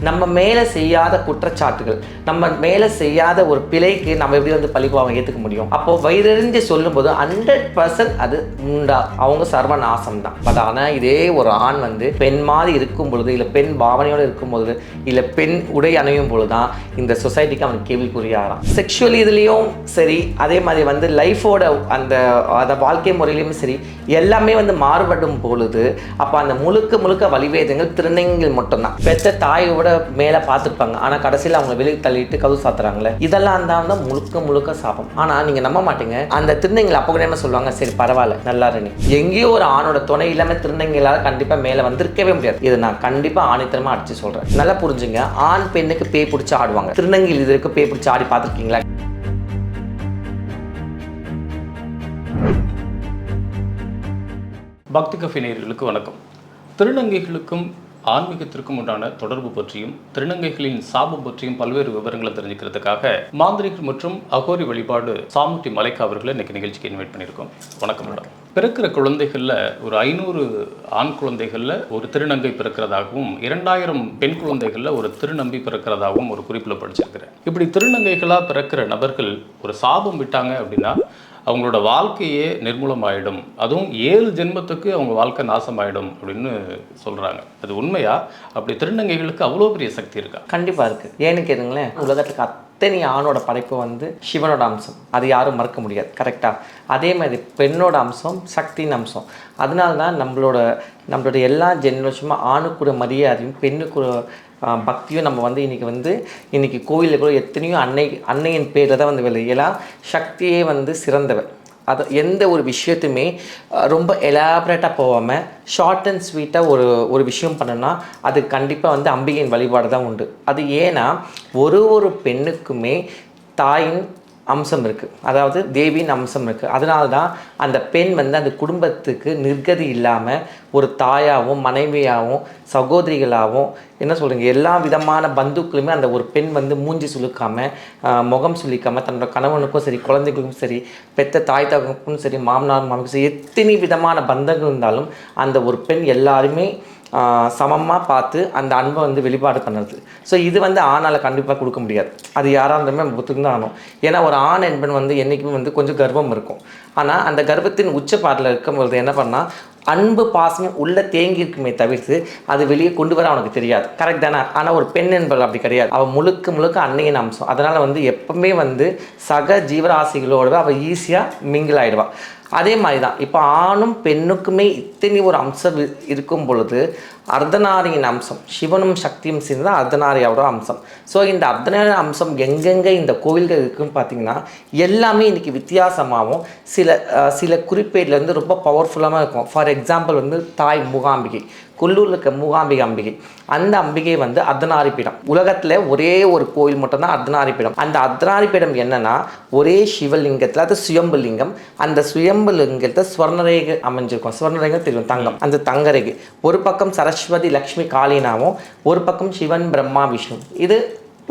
நம்ம மேலே செய்யாத குற்றச்சாட்டுகள், நம்ம மேலே செய்யாத ஒரு பிழைக்கு நம்ம எப்படி வந்து பழிபாவம் ஏற்றுக்க முடியும்? அப்போது வயிறறிஞ்சு சொல்லும்போது 100% அது உண்டா, அவங்க சர்வநாசம் தான். பட் ஆனால் இதே ஒரு ஆண் வந்து பெண் மாதிரி இருக்கும் பொழுது, இல்லை பெண் பாவனையோடு இருக்கும் பொழுது, இல்லை பெண் உடை அணையும் பொழுது தான் இந்த சொசைட்டிக்கு அவனுக்கு கேள்விக்குறியாகிறான். செக்ஷுவல் இதுலேயும் சரி, அதே மாதிரி வந்து லைஃபோட அந்த வாழ்க்கை முறையிலையும் சரி, எல்லாமே வந்து மாறுபடும் பொழுது அப்போ அந்த முழுக்க வழிவேதங்கள் திருநங்கைகள் மட்டும்தான். பெற்ற தாயோட மேலே பார்த்துருப்பாங்க, ஆனால் கடைசியில் அவங்க வெளியே தள்ளிட்டு கவு சாத்துறாங்களே, இதெல்லாம் தான் முழுக்க சாபம். ஆனால் நீங்கள் நம்ப மாட்டீங்க, அந்த திருநங்கைகள் அப்போ கூட என்ன சொல்லுவாங்க, சரி பரவாயில்ல நல்லா இரு. எங்கேயோ ஒரு ஆணோட துணை இல்லாமல் திருநங்கைகளால் கண்டிப்பாக மேலே வந்திருக்கவே முடியாது. இதை நான் கண்டிப்பாக ஆணித்தரமாக அடிச்சு சொல்கிறேன். நல்லா புரிஞ்சுங்க, ஆண் பெண்ணுக்கு பேய் பிடிச்சி ஆடுவாங்க, திருநங்கைகள் இதற்கு பேய் பிடிச்சி ஆடி பார்த்துருக்கீங்களா? பக்தி கஃபே நேயர்களுக்கு வணக்கம். திருநங்கைகளுக்கும் ஆன்மீகத்திற்கும் உண்டான தொடர்பு பற்றியும் திருநங்கைகளின் சாபம் பற்றியும் பல்வேறு விவரங்களை தெரிஞ்சுக்கிறதுக்காக மாந்திரிகர் மற்றும் அகோரி வழிபாடு சாமுட்டி மலைக்கா அவர்களை இன்னைக்கு நிகழ்ச்சிக்கு இன்வைட் பண்ணியிருக்கோம். வணக்கம் மேடம். பிறக்கிற குழந்தைகளில் ஒரு 500 ஆண் குழந்தைகளில் ஒரு திருநங்கை பிறக்கிறதாகவும் 2000 பெண் குழந்தைகளில் ஒரு திருநம்பி பிறக்கிறதாகவும் ஒரு குறிப்பில் படிச்சிருக்கிறேன். இப்படி திருநங்கைகளாக பிறக்கிற நபர்கள் ஒரு சாபம் விட்டாங்க அப்படின்னா அவங்களோட வாழ்க்கையே நிர்மூலமாயிடும், அதுவும் 7 ஜென்மத்துக்கு அவங்க வாழ்க்கை நாசமாயிடும் அப்படின்னு சொல்கிறாங்க. அது உண்மையா? அப்படி திருநங்கைகளுக்கு அவ்வளோ பெரிய சக்தி இருக்கா? கண்டிப்பாக இருக்குது. ஏன்னு கேளுங்களேன், உலகத்துக்கு அத்தனை ஆணோட படைப்பு வந்து சிவனோட அம்சம், அது யாரும் மறுக்க முடியாது. கரெக்டாக அதே மாதிரி பெண்ணோட அம்சம் சக்தியின் அம்சம். அதனால தான் நம்மளோட எல்லா ஜென்ரேஷனும் ஆணுக்கூட மரியாதையும் பெண்ணுக்கூட பக்தியும் நம்ம வந்து இன்றைக்கி கோவிலில் கூட எத்தனையோ அன்னையின் பேரில் தான் வந்து விளையலாம். சக்தியே வந்து சிறந்தவர். அது எந்த ஒரு விஷயத்தையுமே ரொம்ப எலாபரேட்டாக போகாமல் ஷார்ட் அண்ட் ஸ்வீட்டாக ஒரு விஷயம் பண்ணோன்னா அது கண்டிப்பாக வந்து அம்பிகையின் வழிபாடு தான் உண்டு. அது ஏன்னா ஒரு பெண்ணுக்குமே தாயின் அம்சம் இருக்குது, அதாவது தேவியின் அம்சம் இருக்குது. அதனால தான் அந்த பெண் வந்து அந்த குடும்பத்துக்கு நிர்கதி இல்லாமல் ஒரு தாயாகவும் மனைவியாகவும் சகோதரிகளாகவும் என்ன சொல்கிறீங்க எல்லா விதமான பந்துக்களுமே அந்த ஒரு பெண் வந்து மூஞ்சி சுலுக்காமல் முகம் சுலிக்காமல் தன்னோட கணவனுக்கும் சரி குழந்தைகளுக்கும் சரி பெற்ற தாய் தகவனுக்கும் சரி மாமனார் மாமிக்கும் சரி எத்தனை விதமான பந்தங்கள் இருந்தாலும் அந்த ஒரு பெண் எல்லாருமே சமமாக பார்த்து அந்த அன்பை வந்து வெளிப்பாடு பண்ணுறது. ஸோ இது வந்து ஆணால் கண்டிப்பாக கொடுக்க முடியாது. அது யாராக இருந்தாலுமே நம்ம ஒத்துக்குதான் ஆகணும். ஏன்னா ஒரு ஆண் என்பன் வந்து என்றைக்குமே வந்து கொஞ்சம் கர்வம் இருக்கும். ஆனால் அந்த கர்வத்தின் உச்சப்பாட்டில் இருக்கும்போது என்ன பண்ணால் அன்பு பாசம் உள்ளே தேங்கி இருக்குமே தவிர்த்து அது வெளியே கொண்டு வர அவனுக்கு தெரியாது. கரெக்ட் தானே? ஆனால் ஒரு பெண் என்பது அப்படி கிடையாது. அவள் முழுக்க அன்னையின் அம்சம். அதனால் வந்து எப்பவுமே வந்து சக ஜீவராசிகளோடு அவள் ஈஸியாக மிங்கிள் ஆகிடுவாள். அதே மாதிரி தான் இப்போ ஆணும் பெண்ணுக்குமே இத்தனை ஒரு அம்சம் இருக்கும் பொழுது அர்த்தநாரியின் அம்சம் சிவனும் சக்தியும் சேர்ந்து தான் அர்த்தநாரியோட அம்சம். ஸோ இந்த அர்த்தநாரி அம்சம் எங்கெங்கே இந்த கோவில்கள் இருக்குதுன்னு பார்த்தீங்கன்னா எல்லாமே இன்றைக்கி வித்தியாசமாகவும் சில குறிப்பேட்லேருந்து ரொம்ப பவர்ஃபுல்லாக இருக்கும். ஃபார் எக்ஸாம்பிள் வந்து தாய் மூகாம்பிகை, கொல்லூரில் இருக்க மூகாம்பிகை அம்பிகை, அந்த அம்பிகை வந்து அர்த்தநாரி பீடம். உலகத்தில் ஒரே ஒரு கோவில் மட்டும்தான் அர்த்தநாரி பீடம். அந்த அர்த்தநாரி பீடம் என்னன்னா ஒரே சிவலிங்கத்தில் அது சுயம்பு லிங்கம். அந்த சுயம்பு லிங்கத்தை ஸ்வர்ணரேகை அமைஞ்சிருக்கும். ஸ்வர்ணரேகை தெரியும், தங்கம். அந்த தங்கரேகை ஒரு பக்கம் சரஸ்வதி லக்ஷ்மி காளினாவும் ஒரு பக்கம் சிவன் பிரம்மா விஷ்ணு, இது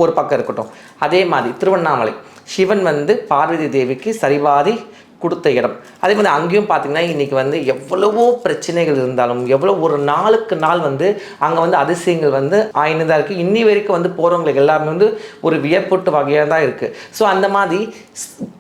ஒரு பக்கம் இருக்கட்டும். அதே மாதிரி திருவண்ணாமலை சிவன் வந்து பார்வதி தேவிக்கு சரிவாதி கொடுத்த இடம். அதே மாதிரி அங்கேயும் பார்த்திங்கன்னா இன்றைக்கி வந்து எவ்வளவோ பிரச்சனைகள் இருந்தாலும் எவ்வளோ ஒரு நாளுக்கு நாள் வந்து அங்கே வந்து அதிசயங்கள் வந்து ஆயின்னு தான் இருக்குது. இன்னி வரைக்கும் வந்து போகிறவங்களுக்கு எல்லாமே வந்து ஒரு வியப்பூட்டு வகையாக தான் இருக்குது. ஸோ அந்த மாதிரி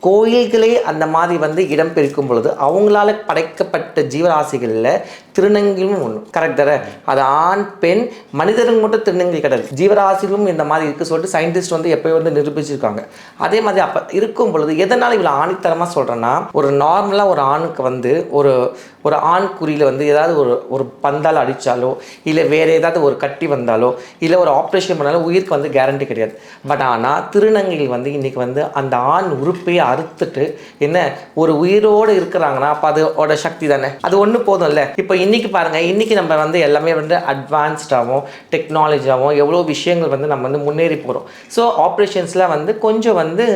கோயில்களே அந்த மாதிரி வந்து இடம் பெருக்கும் பொழுது அவங்களால படைக்கப்பட்ட ஜீவராசிகளில் திருநங்கையும் ஒன்று. கரெக்ட் தானே? அது ஆண் பெண் மனிதர்கள் மட்டும் திருநங்கை கிடையாது, ஜீவராசிகளும் இந்த மாதிரி இருக்குது சொல்லிட்டு சயின்டிஸ்ட் வந்து எப்போயும் வந்து நிரூபிச்சிருக்காங்க. அதே மாதிரி அப்போ இருக்கும் பொழுது எதனால் இவ்வளோ ஆணித்தரமாக சொல்கிறேன்னா, ஒரு நார்மலாக ஒரு ஆணுக்கு வந்து ஒரு ஆண் குறியில் வந்து ஏதாவது ஒரு பந்தால் அடித்தாலோ இல்லை வேறு ஏதாவது ஒரு கட்டி வந்தாலோ இல்லை ஒரு ஆப்ரேஷன் பண்ணாலும் உயிருக்கு வந்து கேரண்டி கிடையாது. பட் ஆனால் திருநங்கைகள் வந்து இன்றைக்கி வந்து அந்த ஆண் உறுப்பையை அறுத்துட்டு என்ன ஒரு உயிரோடு இருக்கிறாங்கன்னா அப்போ அதோட சக்தி தானே, அது ஒன்று போதும் இல்லை? இப்போ இன்றைக்கி பாருங்கள், இன்றைக்கி நம்ம வந்து எல்லாமே வந்து அட்வான்ஸ்டாகவும் டெக்னாலஜியாகவும் எவ்வளோ விஷயங்கள் வந்து நம்ம வந்து முன்னேறி போகிறோம். ஸோ ஆப்ரேஷன்ஸில் வந்து கொஞ்சம் வந்து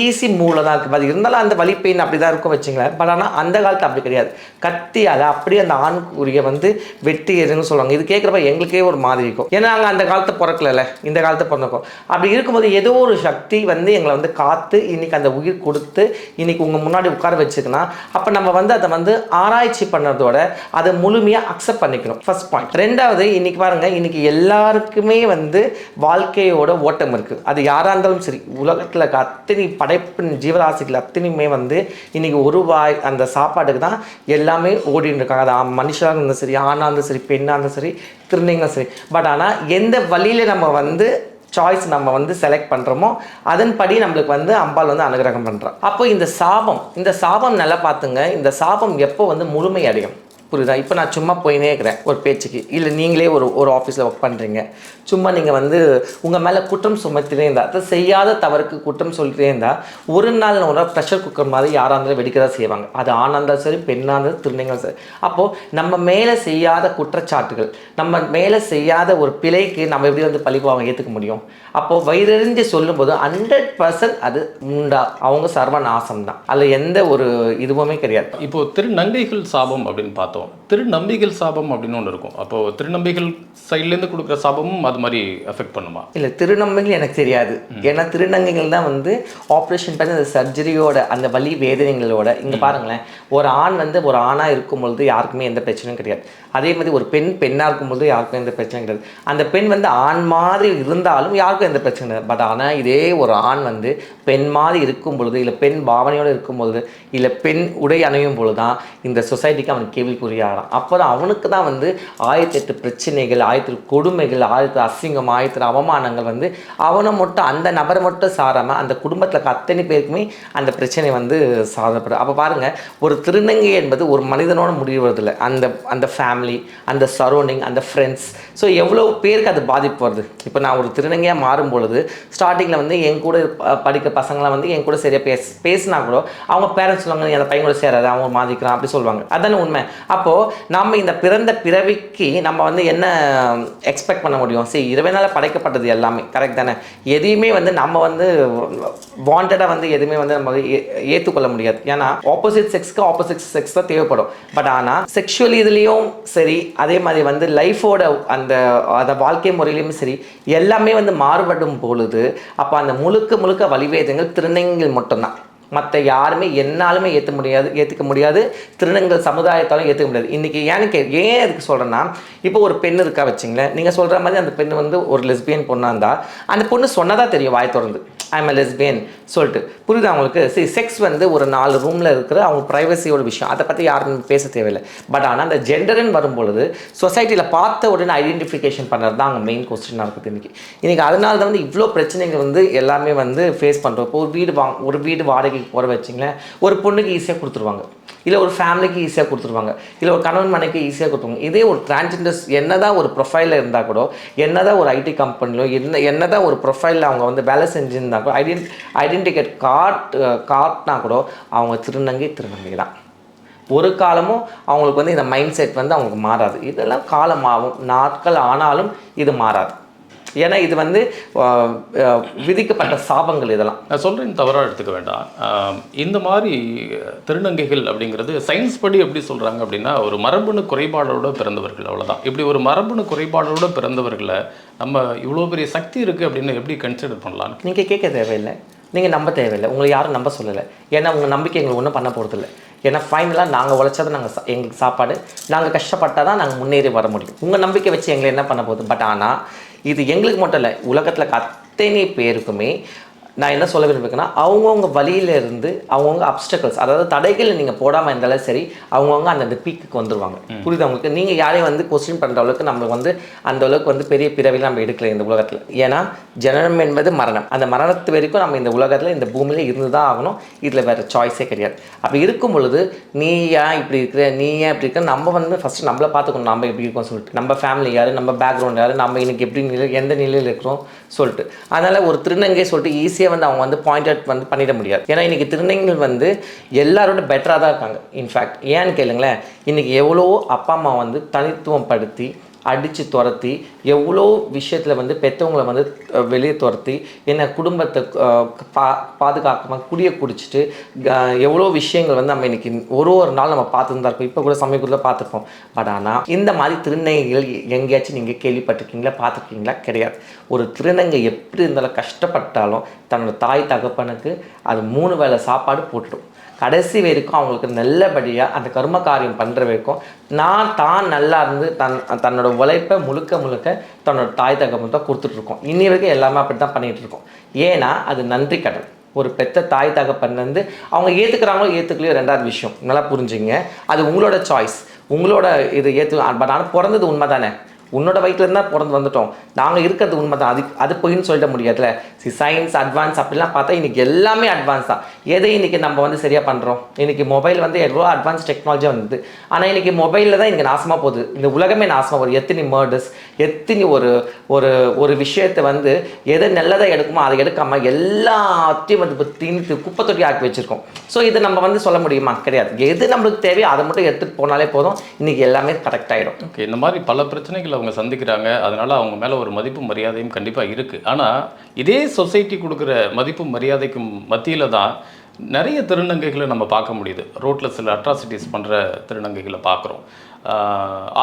ஈஸி மூவில் தான் இருக்குது. அது இருந்தாலும் அந்த வலிப்பெயின் அப்படி தான் இருக்கும் வச்சுங்களேன். பட் ஆனால் அந்த காலத்து அப்படி கிடையாது. கத்தியால் அப்படியே அந்த ஆணுக்குரிய வந்து வெட்டி எதுன்னு சொல்லுவாங்க. இது கேட்குறப்ப எங்களுக்கே ஒரு மாதிரி இருக்கும். ஏன்னா நாங்கள் அந்த காலத்தை பிறக்கல, இந்த காலத்தை பிறந்திருக்கோம். அப்படி இருக்கும்போது ஏதோ ஒரு சக்தி வந்து எங்களை வந்து காத்து இன்னைக்கு அந்த உயிர் கொடுத்து இன்னைக்கு உங்கள் முன்னாடி உட்கார வச்சுக்கனா, அப்போ நம்ம வந்து அதை வந்து ஆராய்ச்சி பண்ணுறதோட அதை முழுமையாக அக்செப்ட் பண்ணிக்கணும். First point. ரெண்டாவது, இன்னைக்கு பாருங்க, இன்னைக்கு எல்லாருக்குமே வந்து வாழ்க்கையோட ஓட்டம் இருக்குது. அது யாராக இருந்தாலும் சரி, உலகத்தில் அத்தனை படைப்பின் ஜீவராசிகள் அத்தனையுமே வந்து இன்னைக்கு ஒரு வாய் அந்த சாப்பாட்டுக்கு தான் எல்லாமே ஓடின்னு இருக்காங்க. அது மனுஷனாக இருந்தாலும் சரி, ஆணாக இருந்தாலும் சரி, பெண்ணாக இருந்தாலும் சரி, திருநங்கையும் சரி. பட் ஆனால் எந்த வழியில் நம்ம வந்து சாய்ஸ் நம்ம வந்து செலக்ட் பண்ணுறோமோ அதன்படி நம்மளுக்கு வந்து அம்பாள் வந்து அனுகிரகம் பண்ணுறோம். அப்போ இந்த சாபம் நல்லா பார்த்துங்க. இந்த சாபம் எப்போ வந்து முழுமை அடையும் புரியுதா? இப்போ நான் சும்மா போயினே இருக்கிறேன் ஒரு பேச்சுக்கு, இல்லை நீங்களே ஒரு ஆஃபீஸில் ஒர்க் பண்ணுறீங்க, சும்மா நீங்கள் வந்து உங்கள் மேலே குற்றம் சுமத்தினே இருந்தால், அதை செய்யாத தவறுக்கு குற்றம் சொல்லிட்டே இருந்தால், ஒரு நாள் ப்ரெஷர் குக்கர் மாதிரி யாராக இருந்தாலும் வெடிக்கதான் செய்வாங்க. அது ஆணாக இருந்தாலும் சரி, பெண்ணாக இருந்தாலும், திருநங்கையும் சரி. அப்போது நம்ம மேலே செய்யாத குற்றச்சாட்டுகள், நம்ம மேலே செய்யாத ஒரு பிழைக்கு நம்ம எப்படி வந்து பழிபாவம் ஏற்றுக்க முடியும்? அப்போது வயிறறிஞ்சு சொல்லும்போது 100% அது உண்டா, அவங்க சர்வநாசம் தான். அதில் எந்த ஒரு இதுவுமே கிடையாது. இப்போது திருநங்கைகள் சாபம் அப்படின்னு பார்த்தோம். திருநம்பிகள் சாபம் அப்படின்னு ஒன்று இருக்கும். அப்போது திருநம்பிகள் சைட்லேருந்து கொடுக்குற சாபமும் அது மாதிரி அஃபெக்ட் பண்ணுமா? இல்லை, திருநங்கைகள் எனக்கு தெரியாது. ஏன்னா திருநங்கைகள் தான் வந்து ஆப்ரேஷன் பண்ணி அந்த சர்ஜரியோட அந்த வலி வேதனைகளோட, இங்கே பாருங்களேன், ஒரு ஆண் வந்து ஒரு ஆணாக இருக்கும்பொழுது யாருக்குமே எந்த பிரச்சனையும் கிடையாது. அதே மாதிரி ஒரு பெண்ணாக இருக்கும்பொழுது யாருக்கும் எந்த பிரச்சனையும் கிடையாது. அந்த பெண் வந்து ஆண் மாதிரி இருந்தாலும் யாருக்கும் எந்த பிரச்சனை கிடையாது. பட் ஆனால் இதே ஒரு ஆண் வந்து பெண் மாதிரி இருக்கும் பொழுது, இல்லை பெண் பாவனையோடு இருக்கும் பொழுது, இல்லை பெண் உடை அணியும் பொழுது தான் இந்த சொசைட்டிக்கு அவனுக்கு கேள்விக்குறியாகிறான். அப்போ தான் அவனுக்கு தான் வந்து 1008 பிரச்சனைகள், 1008 கொடுமைகள், 1008 அசிங்கம், 1008 அவமானங்கள் வந்து அவனை மட்டும், அந்த நபரை மட்டும் சாராமல் அந்த குடும்பத்தில் அத்தனை பேருக்குமே அந்த பிரச்சனை வந்து சாதப்படும். அப்போ பாருங்கள், ஒரு திருநங்கை என்பது ஒரு மனிதனோட முடிவதில்லை. அந்த ஃபேமிலி, அந்த சரௌண்டிங், அந்த ஃப்ரெண்ட்ஸ், ஸோ எவ்வளோ பேருக்கு அது பாதிப்பு வருது. இப்போ நான் ஒரு திருநங்கையாக மாறும் பொழுது ஸ்டார்டிங்கில் வந்து என் கூட படிக்க பசங்களாம் வந்து என் கூட சரியாக பேசினா கூட அவங்க பேரண்ட்ஸ் சொல்லுவாங்க, அந்த பையன் கூட சேராது, அவங்க மாதிக்கிறான் அப்படி சொல்லுவாங்க. அதானே உண்மை. அப்போது நம்ம இந்த பிறந்த பிறவிக்கு நம்ம வந்து என்ன எக்ஸ்பெக்ட் பண்ண முடியும்? சரி, இறைவனால் படைக்கப்பட்டது எல்லாமே கரெக்ட் தானே. எதையுமே வந்து நம்ம வந்து வாண்டடாக வந்து எதுவுமே வந்து நம்ம ஏற்றுக்கொள்ள முடியாது. ஏன்னா ஆப்போசிட் செக்ஸ் தான் தேவைப்படும். பட் ஆனால் செக்ஷுவல் இதுலேயும் சரி, அதே மாதிரி வந்து லைஃபோட அந்த வாழ்க்கை முறையிலையும் சரி, எல்லாமே வந்து மாறுபடும் பொழுது அப்போ அந்த முழுக்க வழிவேதங்கள் திருநங்கைகள் மட்டும்தான். மற்ற யாருமே என்னாலுமே ஏற்றுக்க முடியாது. திருநங்கை சமுதாயத்தாலும் ஏற்றுக்க முடியாது. இன்றைக்கி ஏன் அதுக்கு சொல்கிறேன்னா, இப்போ ஒரு பெண் இருக்கா வச்சிங்களேன், நீங்கள் சொல்கிற மாதிரி அந்த பெண் வந்து ஒரு லெஸ்பியன் பொண்ணாக இருந்தால் அந்த பொண்ணு சொன்னதாக தெரியும், வாய் திறந்து ஐ எம் லெஸ்பியன் சொல்லிட்டு. புரியுது அவங்களுக்கு? சரி, செக்ஸ் வந்து ஒரு 4 ரூமில் இருக்கிற அவங்க ப்ரைவசியோட விஷயம், அதை பற்றி யாரும் பேச தேவையில்லை. பட் ஆனால் அந்த ஜெண்டர்னு வரும்பொழுது சொசைட்டியில் பார்த்த உடனே ஐடென்டிஃபிகேஷன் பண்ணுறது தான் அங்கே மெயின் கொஸ்டினாக இருக்குது இன்றைக்கி. அதனால தான் வந்து இவ்வளோ பிரச்சனைகள் வந்து எல்லாமே வந்து ஃபேஸ் பண்ணுறோம். இப்போ ஒரு வீடு வாடகைக்கு போகிற வச்சிங்களேன், ஒரு பொண்ணுக்கு ஈஸியாக கொடுத்துருவாங்க, இல்லை ஒரு ஃபேமிலிக்கு ஈஸியாக கொடுத்துருவாங்க, இல்லை ஒரு கணவன் மனைக்கு ஈஸியாக கொடுத்துருவாங்க. இதே ஒரு டிரான்ஸ்ஜெண்டர்ஸ் என்னதான் ஒரு ப்ரொஃபைலில் இருந்தால் கூட, என்னதான் ஒரு ஐடி கம்பெனிலோ என்னதான் ஒரு ப்ரொஃபைலில் அவங்க வந்து வேலை செஞ்சுருந்தா கூட, ஐடென்டிகேட் கார்ட்னா கூட அவங்க திருநங்கை தான். ஒரு காலமும் அவங்களுக்கு வந்து இந்த மைண்ட் செட் வந்து அவங்களுக்கு மாறாது. இதெல்லாம் காலமாகும், நாட்கள் ஆனாலும் இது மாறாது. ஏன்னா இது வந்து விதிக்கப்பட்ட சாபங்கள். இதெல்லாம் நான் சொல்கிறேன், தவறாக எடுத்துக்க வேண்டாம். இந்த மாதிரி திருநங்கைகள் அப்படிங்கிறது சயின்ஸ் படி எப்படி சொல்கிறாங்க அப்படின்னா, ஒரு மரபணு குறைபாடோடு பிறந்தவர்கள், அவ்வளோதான். இப்படி ஒரு மரபணு குறைபாடோடு பிறந்தவர்களை நம்ம இவ்வளோ பெரிய சக்தி இருக்குது அப்படின்னு எப்படி கன்சிடர் பண்ணலாம்? நீங்கள் கேட்க தேவையில்லை, நீங்கள் நம்ப தேவையில்லை, உங்களை யாரும் நம்ப சொல்லலை. ஏன்னா உங்கள் நம்பிக்கை எங்களுக்கு ஒன்றும் பண்ண போகிறதில்லை. ஏன்னா ஃபைனலாக நாங்கள் உழைச்சதை எங்களுக்கு சாப்பாடு, நாங்கள் கஷ்டப்பட்டால் தான் நாங்கள் முன்னேறி வர முடியும். உங்கள் நம்பிக்கை வச்சு எங்களை என்ன பண்ண போகுது? பட் ஆனால் இது எங்களுக்கு மட்டும் இல்லை, உலகத்தில் அத்தனை பேருக்குமே நான் என்ன சொல்ல விரும்புகிறேன்னா, அவங்கவுங்க வழியிலேருந்து அவங்கவுங்க அப்டக்கல்ஸ், அதாவது தடைகள் நீங்கள் போடாமல் இருந்தாலும் சரி, அவங்கவுங்க அந்த பீக்குக்கு வந்துடுவாங்க. புரியுது அவங்களுக்கு? நீங்கள் யாரையும் வந்து கொஸ்டின் பண்ணுற அளவுக்கு நம்ம வந்து அந்த அளவுக்கு வந்து பெரிய பிறவிலாம் நம்ம எடுக்கல இந்த உலகத்தில். ஏன்னா ஜனனம் என்பது மரணம். அந்த மரணத்து வரைக்கும் நம்ம இந்த உலகத்தில் இந்த பூமியில் இருந்து தான் ஆகணும். இதில் வேறு சாய்ஸே கிடையாது. அப்படி இருக்கும் பொழுது நீ ஏன் இப்படி இருக்கிற, நீ ஏன் இப்படி இருக்கிற, நம்ம வந்து ஃபஸ்ட்டு நம்மளை பார்த்துக்கணும், நம்ம எப்படி இருக்கோம் சொல்லிட்டு, நம்ம ஃபேமிலி யார், நம்ம பேக்ரவுண்ட் யார், நம்ம இன்னைக்கு எப்படி எந்த நிலையில் இருக்கிறோம் சொல்லிட்டு. அதனால் ஒரு திருநங்கை சொல்லிட்டு ஈஸியாக வந்து அவங்க வந்து பாயிண்ட் அவுட் வந்து பண்ணிட முடியாது. ஏன்னா இன்றைக்கி திருநங்கைகள் வந்து எல்லாரோட பெட்டராக தான் இருக்காங்க. இன்ஃபேக்ட் ஏன்னு கேளுங்களேன், இன்றைக்கி எவ்வளோ அப்பா அம்மா வந்து தனித்துவம் படுத்தி அடித்து துரத்தி எவ்வளோ விஷயத்தில் வந்து பெற்றவங்களை வந்து வெளியே துரத்தி என்ன குடும்பத்தை பாதுகாக்காமல் குடியை குடிச்சிட்டு எவ்வளோ விஷயங்கள் வந்து நம்ம இன்னைக்கு ஒரு நாள் நம்ம பார்த்துட்டு தான் இருக்கோம். இப்போ கூட சமயக்குள்ள பார்த்துருப்போம். பட் ஆனால் இந்த மாதிரி திருநங்கைகள் எங்கேயாச்சும் நீங்கள் கேள்விப்பட்டிருக்கீங்களா, பார்த்துருக்கீங்களா? கிடையாது. ஒரு திருநங்கை எப்படி இருந்தாலும் கஷ்டப்பட்டாலும் தன்னோட தாய் தகப்பனுக்கு அது 3 வேளை சாப்பாடு போட்டுடும். கடைசி வரைக்கும் அவங்களுக்கு நல்லபடியாக அந்த கர்ம காரியம் பண்ணுற வரைக்கும் தான் நல்லா இருந்து தன்னோட உழைப்பை முழுக்க தன்னோட தாய் தகப்பன் தான் கொடுத்துட்ருக்கோம். இன்னி வரைக்கும் எல்லாமே அப்படி தான் பண்ணிகிட்டு இருக்கோம். ஏன்னா அது நன்றி கடன். ஒரு பெற்ற தாய் தகப்பன் வந்து அவங்க ஏற்றுக்கிறாங்களோ ஏற்றுக்கலையோ 2வது விஷயம், நல்லா புரிஞ்சுங்க. அது உங்களோட சாய்ஸ், உங்களோட இது பட் ஆனால் பிறந்தது உண்மை தானே. உன்னோட வயிற்றுல இருந்தால் பிறந்து வந்துட்டோம், நாங்கள் இருக்கிறது உண்மை தான். அது போயின்னு சொல்லிட முடியாதுல்ல. சயின்ஸ் அட்வான்ஸ் அப்படிலாம் பார்த்தா இன்றைக்கி எல்லாமே அட்வான்ஸ் தான். எதை இன்றைக்கி நம்ம வந்து சரியாக பண்ணுறோம்? இன்றைக்கி மொபைல் வந்து எவ்வளோ அட்வான்ஸ் டெக்னாலஜியாக வந்தது. ஆனால் இன்றைக்கி மொபைலில் தான் இன்றைக்கி நாசமாக போகுது. இந்த உலகமே நாசமாக போகுது. எத்தனை மர்டர்ஸ், எத்தனை ஒரு விஷயத்தை வந்து எதை நல்லதாக எடுக்குமோ அதை எடுக்காமல் எல்லாத்தையும் வந்து திணித்து குப்பை தொட்டி ஆக்கி வச்சுருக்கோம். ஸோ இதை நம்ம வந்து சொல்ல முடியுமா? கிடையாது. எது நம்மளுக்கு தேவையோ அதை மட்டும் எடுத்துகிட்டு போனாலே போதும், இன்றைக்கி எல்லாமே கரெக்ட் ஆகிடும். ஓகே, இந்த மாதிரி பல பிரச்சனைகள் அவங்க சந்திக்கிறாங்க. அதனால் அவங்க மேலே ஒரு மதிப்பு மரியாதையும் கண்டிப்பாக இருக்குது. ஆனால் இதே சொசைட்டி கொடுக்குற மதிப்பு மரியாதைக்கும் மத்தியில் தான் நிறைய திருநங்கைகளை நம்ம பார்க்க முடியுது. ரோட்டில் சில அட்ராசிட்டிஸ் பண்ணுற திருநங்கைகளை பார்க்குறோம்.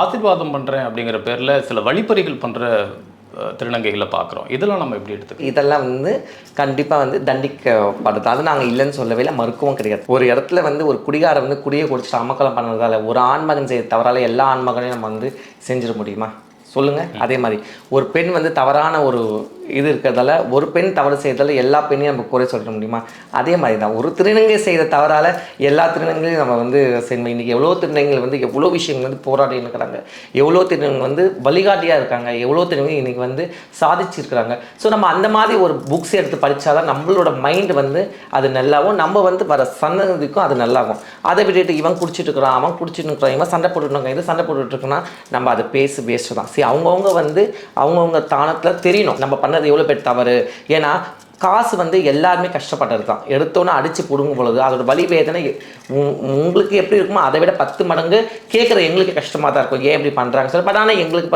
ஆசீர்வாதம் பண்ணுறேன் அப்படிங்கிற பேரில் சில வழிப்பறிகள் பண்ணுற திருநங்கைகளை பார்க்குறோம். இதெல்லாம் நம்ம எப்படி எடுத்துக்கணும்? இதெல்லாம் வந்து கண்டிப்பாக வந்து தண்டிக்கப்படுது. அது நாங்கள் இல்லைன்னு சொல்லவே இல்லை, மறுக்கவும் கிடையாது. ஒரு இடத்துல வந்து ஒரு குடிகாரை வந்து குடியை குடிச்சிட்டு அமக்கலம் பண்ணுறதால ஒரு ஆண்மகன் செய்ய தவறால எல்லா ஆண்மகனையும் நம்ம வந்து செஞ்சிட முடியுமா? சொல்லுங்கள். அதே மாதிரி ஒரு பெண் வந்து தவறான ஒரு இது இருக்கிறதால ஒரு பெண் தவறு செய்யறதால எல்லா பெண்ணையும் நம்ம குறை சொல்ல முடியுமா? அதே மாதிரி தான் ஒரு திருநங்கை செய்த தவறால் எல்லா திருநங்கையும் நம்ம வந்து செய்யணும். இன்றைக்கி எவ்வளோ திருநங்கைகள் வந்து எவ்வளோ விஷயங்கள் வந்து போராடி இருக்கிறாங்க, எவ்வளோ திருநங்கை வந்து வழிகாட்டியாக இருக்காங்க, எவ்வளோ திருநங்கை இன்றைக்கி வந்து சாதிச்சிருக்கிறாங்க. ஸோ நம்ம அந்த மாதிரி ஒரு புக்ஸ் எடுத்து படித்தாதான் நம்மளோட மைண்டு வந்து அது நல்லாவும் நம்ம வந்து வர சன்னதிக்கும் அது நல்லாகும். அதை விட்டுட்டு இவன் குடிச்சிட்டு இருக்கிறான், அவன் குடிச்சிட்டு இருக்கிறான், இவன் சண்டை போட்டுருக்காங்க, இது சண்டை போட்டுட்ருக்குன்னா நம்ம அதை வேஸ்ட்டு தான். சரி, அவங்கவுங்க வந்து அவங்கவுங்க தானத்தில் தெரியணும் நம்ம பண்ணது எவ்வளோ பேர் தவறு. ஏன்னா காசு வந்து எல்லாருமே கஷ்டப்பட்டது தான். எடுத்தோன்னே அடித்து பிடுங்கும் பொழுது அதோட வலி வேதனை உங்களுக்கு எப்படி இருக்குமோ அதை விட 10 மடங்கு கேட்குற எங்களுக்கு கஷ்டமாக தான் இருக்கும். ஏன் இப்படி பண்ணுறாங்க சார்? பட் ஆனால் எங்களுக்கு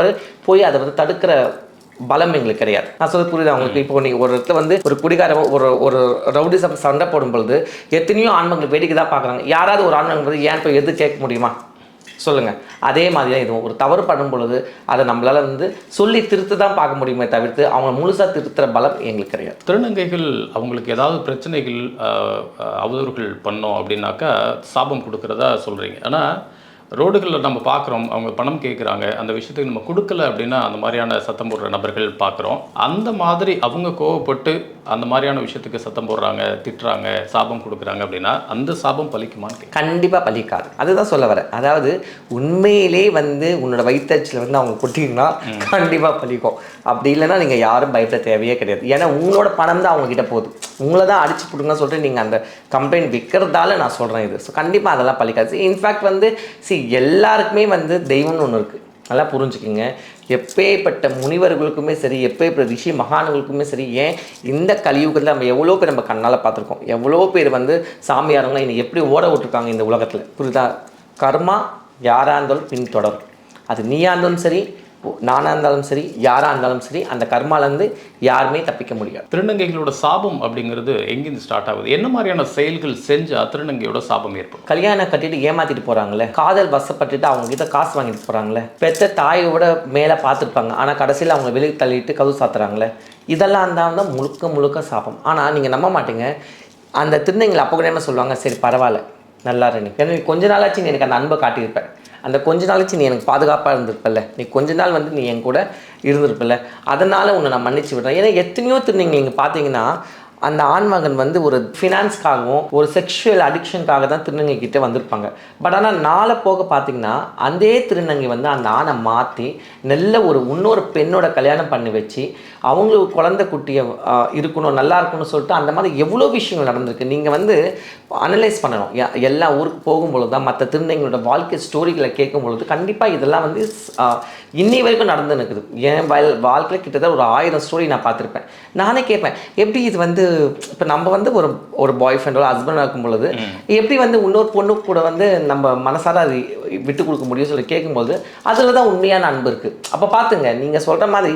போய் அதை வந்து தடுக்கிற பலம் எங்களுக்கு கிடையாது. நான் சொல்ல புரியுது அவங்களுக்கு. இப்போ நீங்கள் ஒரு இடத்துல வந்து ஒரு குடிகார ஒரு ரவுடிசம் சண்டை போடும் பொழுது எத்தனையோ ஆண்மங்களுக்கு வேடிக்கை தான் பார்க்குறாங்க. யாராவது ஒரு ஆண்மங்கள் ஏன் போய் எது கேட்க முடியுமா? சொல்லுங்கள். அதே மாதிரி தான் இதுவும் ஒரு தவறு பண்ணும் பொழுது அதை நம்மளால் வந்து சொல்லி திருத்த தான் பார்க்க முடியுமே தவிர்த்து அவங்க முழுசாக திருத்துற பலம் எங்களுக்கு கிடையாது. திருநங்கைகள் அவங்களுக்கு ஏதாவது பிரச்சனைகள் அவதூறுகள் பண்ணோம் அப்படின்னாக்கா சாபம் கொடுக்குறதா சொல்கிறீங்க. ஆனால் ரோடுகளில் நம்ம பார்க்குறோம், அவங்க பணம் கேட்குறாங்க, அந்த விஷயத்துக்கு நம்ம கொடுக்கல அப்படின்னா அந்த மாதிரியான சத்தம் போடுற நபர்கள் பார்க்குறோம். அந்த மாதிரி அவங்க கோவப்பட்டு அந்த மாதிரியான விஷயத்துக்கு சத்தம் போடுறாங்க, திட்டுறாங்க, சாபம் கொடுக்குறாங்க அப்படின்னா அந்த சாபம் பலிக்குமான்னு? கண்டிப்பாக பலிக்காது. அதுதான் சொல்ல வரேன். அதாவது உண்மையிலே வந்து உன்னோட வயிற்றுச்சில் வந்து அவங்க கொட்டிங்கன்னா கண்டிப்பாக பலிக்கும். அப்படி இல்லைன்னா நீங்கள் யாரும் பயப்பட தேவையே கிடையாது. ஏன்னா உங்களோட பணம் தான் அவங்ககிட்ட போகுது. உங்களை தான் அடிச்சு போடுங்கன்னு சொல்லிட்டு நீங்கள் அந்த கம்ப்ளைண்ட் விற்கிறதால நான் சொல்கிறேன் இது. ஸோ கண்டிப்பாக அதெல்லாம் பலிக்காது. இன்ஃபேக்ட் வந்து எல்லாருக்குமே வந்து தெய்வம்னு ஒன்று இருக்குது. நல்லா புரிஞ்சுக்கிங்க. எப்பேற்பட்ட முனிவர்களுக்குமே சரி, எப்பேற்பட்ட ரிஷி மகான்களுக்குமே சரி, ஏன் இந்த கலியுகத்தில் நம்ம எவ்வளோ பேர் நம்ம கண்ணால் பார்த்துருக்கோம். எவ்வளோ பேர் வந்து சாமியாரங்களாம் இன்னைக்கு எப்படி ஓட விட்டுருக்காங்க இந்த உலகத்தில். புரியுதா? கர்மா யாராக இருந்தாலும் பின் தொடரும். அது நீயாக இருந்தாலும் சரி, நானாக இருந்தாலும் சரி, யாராக இருந்தாலும் சரி, அந்த கர்மாலேருந்து யாருமே தப்பிக்க முடியாது. திருநங்கைகளோட சாபம் அப்படிங்கிறது எங்கேருந்து ஸ்டார்ட் ஆகுது? என்ன மாதிரியான செயல்கள் செஞ்சால் திருநங்கையோட சாபம் ஏற்படும்? கல்யாணம் கட்டிட்டு ஏமாற்றிட்டு போகிறாங்களே, காதல் வசப்பட்டுட்டு அவங்ககிட்ட காசு வாங்கிட்டு போகிறாங்களே, பெற்ற தாயோட மேலே பார்த்துருப்பாங்க, ஆனால் கடைசியில் அவங்க வெளியே தள்ளிட்டு கதவு சாத்துறாங்களே, இதெல்லாம் தான் முழுக்க சாபம். ஆனால் நீங்கள் நம்ப மாட்டீங்க, அந்த திருநங்கைகள் அப்போ கூட என்ன சொல்லுவாங்க, சரி பரவாயில்ல நல்லா இருக்கு, ஏன்னா நீ கொஞ்ச நாளாச்சு நீ எனக்கு அந்த அன்பை காட்டியிருப்பேன், அந்த கொஞ்ச நாளாச்சு நீ எனக்கு பாதுகாப்பாக இருந்திருப்பல்ல, நீ கொஞ்ச நாள் வந்து நீ என் கூட இருந்திருப்பில்ல, அதனால் உன்னை நான் மன்னிச்சு விடுறேன். ஏன்னா எத்தனையோ திருநங்கைகள் நீங்கள் பார்த்தீங்கன்னா அந்த ஆண்மகன் வந்து ஒரு ஃபினான்ஸ்க்காகவும் ஒரு செக்ஷுவல் அடிக்ஷனுக்காக தான் திருநங்கை கிட்டே வந்திருப்பாங்க. பட் ஆனால் நாளை போக பார்த்தீங்கன்னா அந்த திருநங்கை வந்து அந்த ஆணை மாற்றி நல்ல இன்னொரு பெண்ணோட கல்யாணம் பண்ணி வச்சு அவங்களுக்கு குழந்தை குட்டியை இருக்கணும், நல்லா இருக்கணும்னு சொல்லிட்டு அந்த மாதிரி எவ்வளோ விஷயங்கள் நடந்திருக்கு. நீங்கள் வந்து அனலைஸ் பண்ணணும். எல்லா ஊருக்கு போகும்பொழுது தான் மற்ற திருநங்கைகளோட வாழ்க்கை ஸ்டோரிகளை கேட்கும் பொழுது கண்டிப்பாக இதெல்லாம் வந்து இன்னி வரைக்கும் நடந்து இருக்குது. என் வாழ்க்கையில் கிட்டத்தட்ட ஒரு 1000 ஸ்டோரி நான் பார்த்துருப்பேன். நானே கேட்பேன், எப்படி இது வந்து இப்போ நம்ம வந்து ஒரு பாய் ஃப்ரெண்டோ ஹஸ்பண்டாக இருக்கும் பொழுது எப்படி வந்து இன்னொரு பொண்ணு கூட வந்து நம்ம மனசார அது விட்டு கொடுக்க முடியும்னு சொல்லி கேட்கும்போது அதில் தான் உண்மையான அன்பு இருக்குது. அப்போ பார்த்துங்க, நீங்கள் சொல்கிற மாதிரி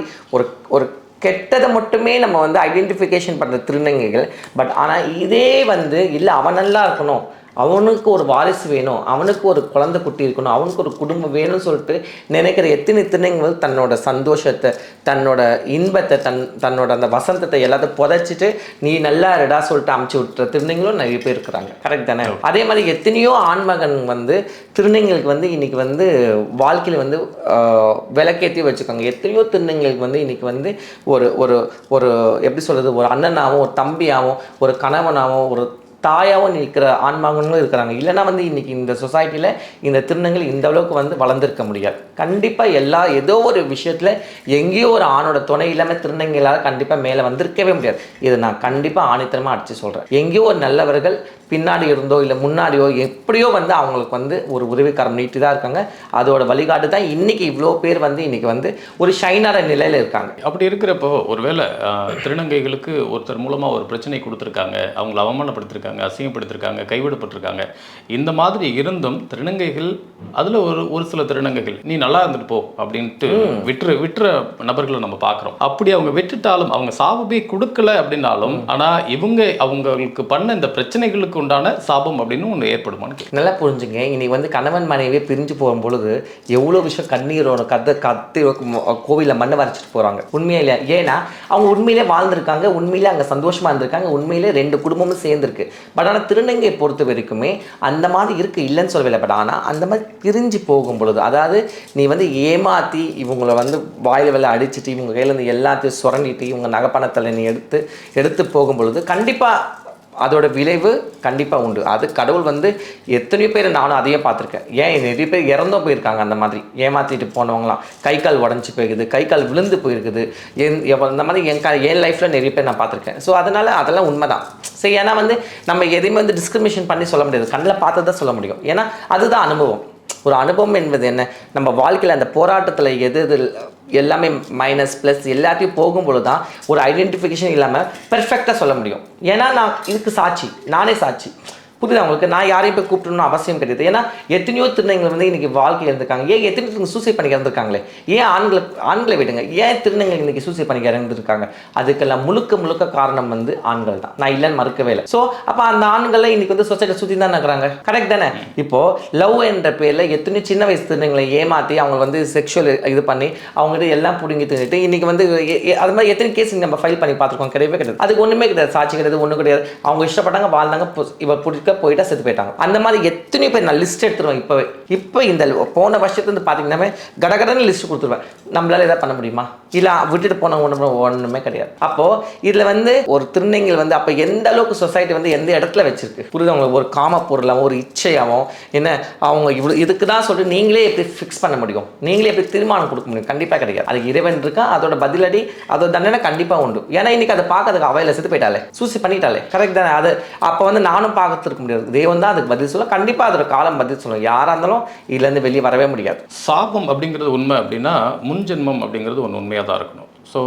ஒரு கெட்டதை மட்டுமே நம்ம வந்து ஐடென்டிஃபிகேஷன் பண்ணுற திருநங்கைகள். பட் ஆனால் இதே வந்து இல்லை, அவன் நல்லா இருக்கணும், அவனுக்கு ஒரு வாரிசு வேணும், அவனுக்கு ஒரு குழந்தை குட்டி இருக்கணும், அவனுக்கு ஒரு குடும்பம் வேணும்னு சொல்லிட்டு நினைக்கிற எத்தனை திருநங்கைகள் தன்னோட சந்தோஷத்தை, தன்னோட இன்பத்தை, தன்னோட அந்த வசந்தத்தை எல்லாத்தையும் புதைச்சிட்டு நீ நல்லா இருடா சொல்லிட்டு அமுச்சு விட்டுற திருநங்கைகளும் நிறைய பேர் இருக்கிறாங்க. கரெக்ட் தானே? அதே மாதிரி எத்தனையோ ஆண்மகன் வந்து திருநங்கைகளுக்கு வந்து இன்னைக்கு வந்து வாழ்க்கையில் வந்து விளக்கேற்றி வச்சுக்கோங்க. எத்தனையோ திருநங்கைகளுக்கு வந்து இன்னைக்கு வந்து ஒரு ஒரு ஒரு எப்படி சொல்கிறது, ஒரு அண்ணனாகவும் ஒரு தம்பியாகவும் ஒரு கணவனாகவும் ஒரு தாயாகவும் நிற்கிற ஆண்மகன்களும் இருக்கிறாங்க. இல்லைனா வந்து இன்றைக்கி இந்த சொசைட்டியில் இந்த திருநங்கைகள் இந்த அளவுக்கு வந்து வளர்ந்துருக்க முடியாது. கண்டிப்பாக ஏதோ ஒரு விஷயத்தில் எங்கேயோ ஒரு ஆணோட துணை இல்லாமல் திருநங்கைகளால் கண்டிப்பாக மேலே வந்திருக்கவே முடியாது. இதை நான் கண்டிப்பாக ஆணித்தரமாக அடித்து சொல்கிறேன். எங்கேயோ ஒரு நல்லவர்கள் பின்னாடி இருந்தோ இல்லை முன்னாடியோ எப்படியோ வந்து அவங்களுக்கு வந்து ஒரு உதவிக்காரம் நீட்டி தான் இருக்காங்க. அதோட வழிகாட்டு தான் இன்றைக்கி இவ்வளோ பேர் வந்து இன்றைக்கி வந்து ஒரு ஷைனான நிலையில் இருக்காங்க. அப்படி இருக்கிறப்போ ஒருவேளை திருநங்கைகளுக்கு ஒருத்தர் மூலமாக ஒரு பிரச்சனை கொடுத்துருக்காங்க, அவங்கள அவமானப்படுத்திருக்காங்க, அசிங்கப்படுத்திருக்காங்க, கைவிடப்பட்டிருக்காங்க. இந்த மாதிரி இருந்தும் திருநங்கைகள் அதில் ஒரு சில திருநங்கைகள் நீ நல்லா இருந்துட்டு போ அப்படின்ட்டு விட்டுற நபர்களை நம்ம பார்க்குறோம். அப்படி அவங்க விட்டுட்டாலும் அவங்க சாபமே கொடுக்கல அப்படின்னாலும் ஆனால் அவங்களுக்கு பண்ண இந்த பிரச்சனைகளுக்கு உண்டான சாபம் அப்படின்னு ஒன்று ஏற்படுமான்னு நல்லா புரிஞ்சுங்க. இன்னைக்கு வந்து கணவன் மனைவியே பிரிஞ்சு போகும் பொழுது எவ்வளோ விஷயம் கண்ணீரோட கத்தி கோவிலில் மண்ணை வரைச்சிட்டு போகிறாங்க. உண்மையிலே இல்லையா? ஏன்னா அவங்க உண்மையிலே வாழ்ந்திருக்காங்க, உண்மையிலே அங்கே சந்தோஷமாக இருந்திருக்காங்க, உண்மையிலே 2 குடும்பமும் சேர்ந்துருக்கு. பட் ஆனால் திருநங்கை பொறுத்த வரைக்குமே அந்த மாதிரி இருக்குது, இல்லைன்னு சொல்லவில்லை. பட் ஆனால் அந்த மாதிரி பிரிஞ்சு போகும் பொழுது, அதாவது நீ வந்து ஏமாற்றி இவங்களை வந்து வாயில் வேலை அடிச்சுட்டு இவங்க கையிலேருந்து எல்லாத்தையும் சுரண்டிட்டு இவங்க நகைப்பணத்தில் நீ எடுத்து போகும் பொழுது கண்டிப்பாக அதோட விளைவு கண்டிப்பாக உண்டு. அது கடவுள் வந்து எத்தனையோ பேர் நானும் அதையே பார்த்துருக்கேன். ஏன் நிறைய பேர் இறந்தும் போயிருக்காங்க. அந்த மாதிரி ஏமாற்றிட்டு போனவங்களாம் கை கால் உடஞ்சி போயிருக்குது, கை கால் விழுந்து போயிருக்குது. இந்த மாதிரி என் லைஃப்பில் நிறைய பேர் நான் பார்த்துருக்கேன். ஸோ அதெல்லாம் உண்மை தான். சரி, ஏன்னா வந்து நம்ம எதையுமே வந்து டிஸ்கிரிமினேஷன் பண்ணி சொல்ல முடியாது, கண்ணில் பார்த்து தான் சொல்ல முடியும். ஏன்னா அதுதான் அனுபவம். ஒரு அனுபவம் என்பது என்ன, நம்ம வாழ்க்கையில் அந்த போராட்டத்தில் எது எல்லாமே மைனஸ் ப்ளஸ் எல்லாத்தையும் போகும்பொழுது தான் ஒரு ஐடென்டிஃபிகேஷன் இல்லாமல் பெர்ஃபெக்டாக சொல்ல முடியும். ஏன்னா நான் இதுக்கு சாட்சி, நானே சாட்சி. புரியுது அவங்களுக்கு? நான் யாரையும் போய் கூப்பிடணும்னு அவசியம் கிடையாது. ஏன்னா எத்தனையோ திருநங்கைகள் வந்து இன்றைக்கி வாழ்க்கையில் இருந்திருக்காங்க. ஏன் எத்தனை சூசைட் பண்ணி இறந்துருக்காங்களே? ஏன் ஆண்களை விடுங்க, ஏன் திருநங்கைகள் இன்றைக்கி சூசைட் பண்ணி இறந்துருக்காங்க? அதுக்கெல்லாம் முழுக்க காரணம் வந்து ஆண்கள் தான். நான் இல்லைன்னு மறுக்கவே இல்லை. ஸோ அப்போ அந்த ஆண்களை இன்றைக்கி வந்து சொசைட்டியில் சுற்றி தான் இருக்கிறாங்க. கரெக்ட் தானே? இப்போது லவ் என்ற பேரில் எத்தனையோ சின்ன வயசு திருநங்கைகளை ஏமாற்றி அவங்க வந்து செக்ஷுவல் இது பண்ணி அவங்ககிட்ட எல்லாம் பிடுங்கி தின்னுட்டு இன்றைக்கி வந்து அது மாதிரி எத்தனை கேஸ் நம்ம ஃபைல் பண்ணி பார்த்துருக்கோம். கிடையவே கிடையாது. அதுக்கு ஒன்றுமே கிடையாது, சாட்சி கிடையாது, ஒன்றும் கிடையாது. அவங்க இஷ்டப்பட்டாங்க, வாழ்ந்தாங்க, இவ போயிட்டா செத்து போயிட்டாங்க. அந்த மாதிரி எத்தனையோ பேர் நான் லிஸ்ட் எடுத்துருவேன். இப்போ இந்த போன வருஷத்துலேருந்து பார்த்தீங்கன்னா கடகடன்னு லிஸ்ட் கொடுத்துருவேன். நம்மளால எதாவது பண்ண முடியுமா? இல்லை விட்டுட்டு போன ஒன்றுமே கிடையாது. அப்போது இதில் வந்து ஒரு திருநங்கைகள் வந்து அப்போ எந்த அளவுக்கு சொசைட்டி வந்து எந்த இடத்துல வச்சிருக்கு புரியுது? அவங்களுக்கு ஒரு காம பொருளாகவும் ஒரு இச்சையாகவும் என்ன அவங்க இவ்வளோ இதுக்கு தான் சொல்லிட்டு நீங்களே எப்படி ஃபிக்ஸ் பண்ண முடியும்? நீங்களே எப்படி தீர்மானம் கொடுக்க முடியும்? கண்டிப்பாக கிடையாது. அதுக்கு இறைவன் இருக்கா, அதோட பதிலடி அதோட தண்டனை கண்டிப்பாக உண்டு. ஏன்னா இன்னைக்கு அதை பார்க்கறதுக்கு அவையில் செத்து போயிட்டாலே, சூசி பண்ணிட்டாலே. கரெக்ட் தானே? அது அப்போ வந்து நானும் பார்த்துருக்க முடியாது. தெய்வம் தான் அதுக்கு பதில் சொல்ல, கண்டிப்பாக அதோட காலம் பதில் சொல்லும். யாராக இருந்தாலும் இதுலேருந்து வெளியே வரவே முடியாது. சாபம் அப்படிங்கிறது உண்மை அப்படின்னா முன் ஜென்மம் அப்படிங்கிறது ஒன்று உண்மையாக தான் இருக்கணும். ஸோ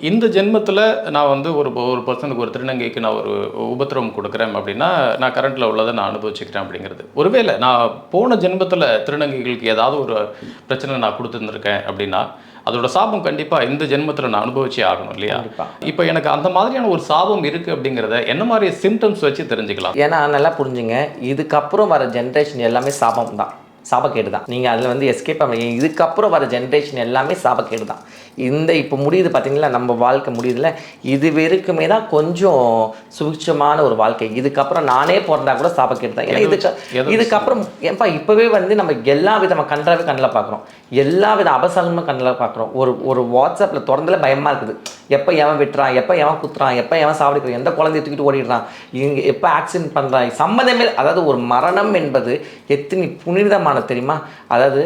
இந்த ஜென்மத்தில் நான் வந்து ஒரு பர்சனுக்கு ஒரு திருநங்கைக்கு நான் ஒரு உபத்திரவம் கொடுக்குறேன் அப்படின்னா நான் கரண்ட்டில் உள்ளதை நான் அனுபவிச்சுக்கிறேன் அப்படிங்கிறது. ஒருவேளை நான் போன ஜென்மத்தில் திருநங்கைகளுக்கு ஏதாவது ஒரு பிரச்சனை நான் கொடுத்துருந்துருக்கேன் அப்படின்னா அதோட சாபம் கண்டிப்பாக இந்த ஜென்மத்தில் நான் அனுபவிச்சே ஆகணும் இல்லையா? இப்போ எனக்கு அந்த மாதிரியான ஒரு சாபம் இருக்குது அப்படிங்கிறத என்ன மாதிரி சிம்டம்ஸ் வச்சு தெரிஞ்சுக்கலாம்? ஏன்னா நல்லா புரிஞ்சுங்க, இதுக்கப்புறம் வர ஜென்ரேஷன் எல்லாமே சாபம் தான், சாபக்கேடு தான். நீங்கள் அதில் வந்து எஸ்கேப் பண்ண இதுக்கப்புறம் வர ஜென்ரேஷன் எல்லாமே சாபக்கேடு தான். இப்போ முடியுது பார்த்தீங்களா, நம்ம வாழ்க்கை முடியுதுல, இது வரைக்குமே தான் கொஞ்சம் சுபிட்சமான ஒரு வாழ்க்கை. இதுக்கப்புறம் நானே பிறந்தா கூட சாபக்கேடு தான். ஏன்னா இதுக்கப்புறம் ஏன்பா இப்போவே வந்து நம்ம எல்லா விதமாக கண்ணில் பார்க்குறோம், எல்லா வித அபசகமாக கண்ணில் பார்க்குறோம். ஒரு வாட்ஸ்அப்பில் திறந்தல பயமாக இருக்குது. எப்போ எவன் விட்டுறான், எப்போ எவன் குத்துறான், எப்போ எவன் சாவடிக்கிறான், எந்த குழந்தைய தூக்கிட்டு ஓடிடுறான், இங்கே எப்போ ஆக்சிடென்ட் பண்ணுறான், சம்மந்தமே. அதாவது ஒரு மரணம் என்பது எத்தனை புனிதமான தெரியுமா? அதாவது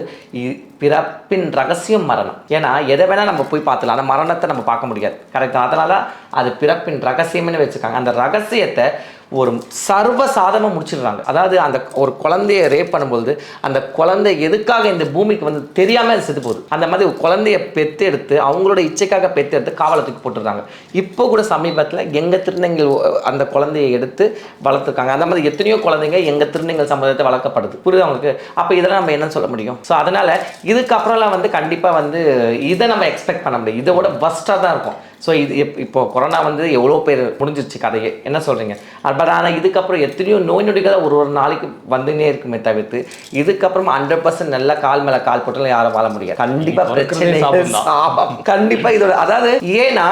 பிறப்பின் ரகசியம் மரணம். ஏன்னா எதை வேணால் நம்ம போய் பார்த்துலாம், அந்த மரணத்தை நம்ம பார்க்க முடியாது. கரெக்டாக? அதனால அது பிறப்பின் ரகசியம்னு வச்சுருக்காங்க. அந்த ரகசியத்தை ஒரு சர்வ சாதமாக முடிச்சிடுறாங்க. அதாவது அந்த ஒரு குழந்தைய ரேப் பண்ணும்போது அந்த குழந்தை எதுக்காக இந்த பூமிக்கு வந்து தெரியாமல் அது செத்து போகுது. அந்த மாதிரி ஒரு குழந்தைய பெற்றெடுத்து அவங்களோட இச்சைக்காக பெற்றெடுத்து காவலத்துக்கு போட்டுடுறாங்க. இப்போ கூட சமீபத்தில் எங்கள் திருநங்கைகள் அந்த குழந்தையை எடுத்து வளர்த்துருக்காங்க. அந்த மாதிரி எத்தனையோ குழந்தைங்க எங்கள் திருநங்கைகள் சமுதாயத்தை வளர்க்கப்படுது. புரியுது அவங்களுக்கு? அப்போ இதெல்லாம் நம்ம என்ன சொல்ல முடியும்? ஸோ அதனால் இதுக்கப்புறம்லாம் வந்து கண்டிப்பாக வந்து இதை நம்ம எக்ஸ்பெக்ட் பண்ண முடியும். இதோட வஸ்ட்டாக தான் இருக்கும். ஸோ இது இப்போ கொரோனா வந்து எவ்வளோ பேர் முடிஞ்சிருச்சு கதையே, என்ன சொல்கிறீங்க? பட் ஆனால் இதுக்கப்புறம் எத்தனையோ நோய் நொடிகள் ஒரு நாளைக்கு வந்துனே இருக்குமே தவிர்த்து இதுக்கப்புறம் 100% நல்ல கால் மேலே கால் போட்டாலும் யாரும் வாழ முடியாது. கண்டிப்பாக பிரச்சனை, சாபம் கண்டிப்பாக இதோட. அதாவது ஏன்னா